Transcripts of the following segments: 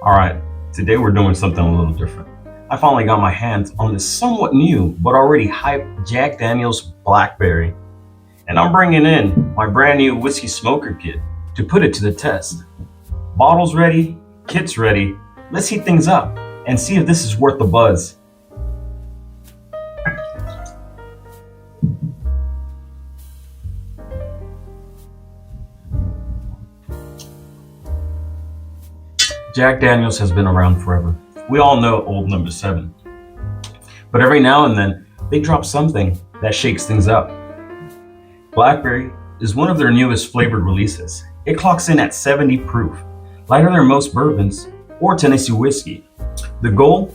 All right, today we're doing something a little different. I finally got my hands on this somewhat new but already hyped Jack Daniel's Blackberry, and I'm bringing in my brand new whiskey smoker kit to put it to the test. Bottles ready, kit's ready. Let's heat things up and see if this is worth the buzz. Jack Daniel's has been around forever. We all know Old Number 7. But every now and then, they drop something that shakes things up. Blackberry is one of their newest flavored releases. It clocks in at 70 proof, lighter than most bourbons or Tennessee whiskey. The goal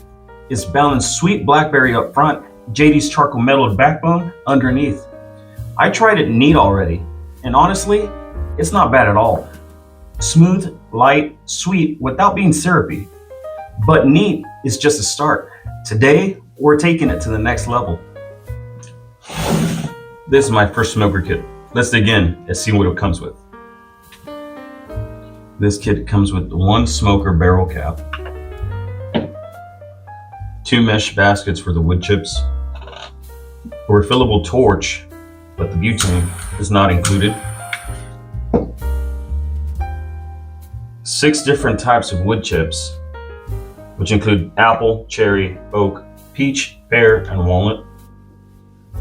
is balanced sweet blackberry up front, JD's charcoal mellowed backbone underneath. I tried it neat already, and honestly, it's not bad at all. Smooth, light, sweet without being syrupy. But neat is just a start. Today, we're taking it to the next level. This is my first smoker kit. Let's dig in and see what it comes with. This kit comes with one smoker barrel cap, 2 mesh baskets for the wood chips, a refillable torch, but the butane is not included, 6 different types of wood chips, which include apple, cherry, oak, peach, pear, and walnut.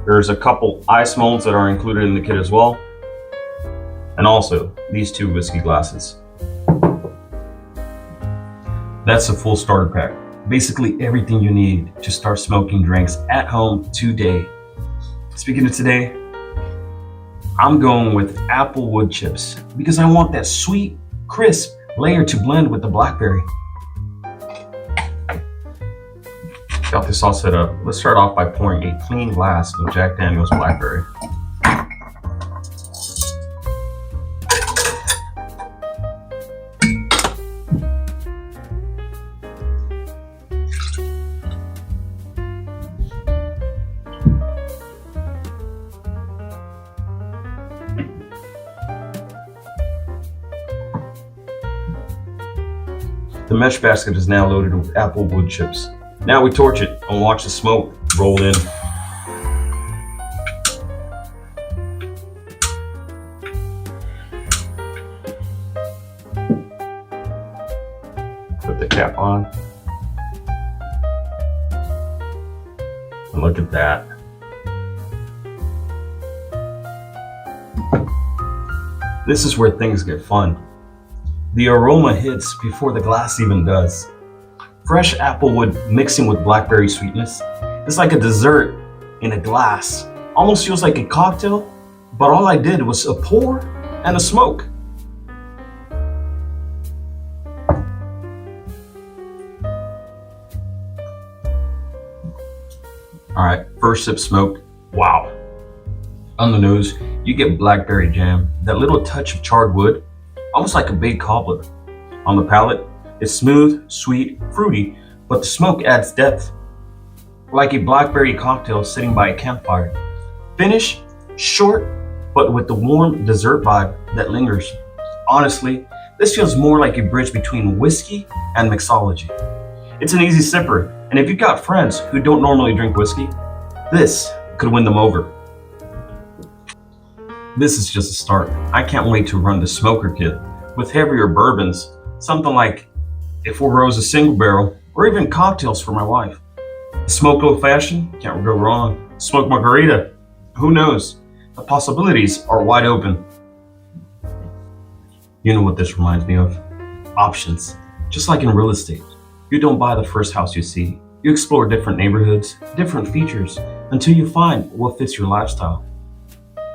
There's a couple ice molds that are included in the kit as well, and also these 2 whiskey glasses. That's a full starter pack. Basically everything you need to start smoking drinks at home today. Speaking of today, I'm going with apple wood chips because I want that sweet, crisp layer to blend with the blackberry. Got this all set up. Let's start off by pouring a clean glass of Jack Daniel's Blackberry. The mesh basket is now loaded with apple wood chips. Now we torch it and watch the smoke roll in. Put the cap on. And look at that. This is where things get fun. The aroma hits before the glass even does. Fresh applewood mixing with blackberry sweetness. It's like a dessert in a glass. Almost feels like a cocktail, but all I did was a pour and a smoke. All right, first sip smoked. Wow. On the nose, you get blackberry jam, that little touch of charred wood, almost like a baked cobbler. On the palate, it's smooth, sweet, fruity, but the smoke adds depth, like a blackberry cocktail sitting by a campfire. Finish, short, but with the warm dessert vibe that lingers. Honestly, this feels more like a bridge between whiskey and mixology. It's an easy sipper, and if you've got friends who don't normally drink whiskey, this could win them over. This is just a start. I can't wait to run the smoker kit with heavier bourbons, something like a 4 Roses single barrel, or even cocktails for my wife. Smoked old fashioned, can't go wrong. Smoked margarita, who knows? The possibilities are wide open. You know what this reminds me of? Options. Just like in real estate, you don't buy the first house you see. You explore different neighborhoods, different features, until you find what fits your lifestyle.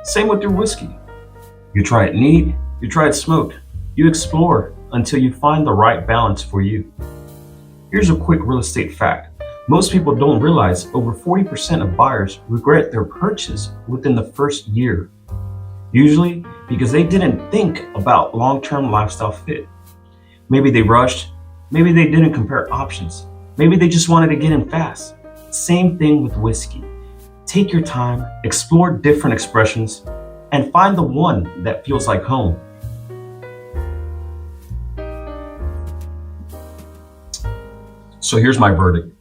Same with your whiskey. You try it neat, you try it smoked. You explore until you find the right balance for you. Here's a quick real estate fact. Most people don't realize over 40% of buyers regret their purchase within the first year. Usually because they didn't think about long-term lifestyle fit. Maybe they rushed, maybe they didn't compare options, maybe they just wanted to get in fast. Same thing with whiskey. Take your time, explore different expressions, and find the one that feels like home. So here's my verdict.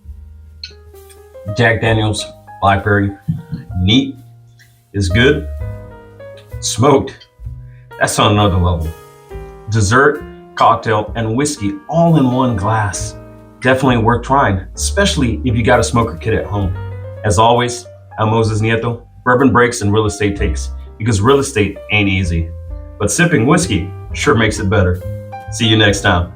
Jack Daniels Blackberry, neat, is good. Smoked, that's on another level. Dessert, cocktail, and whiskey all in one glass. Definitely worth trying, especially if you got a smoker kit at home. As always, I'm Moses Nieto, Bourbon Breaks and Real Estate Takes, because real estate ain't easy. But sipping whiskey sure makes it better. See you next time.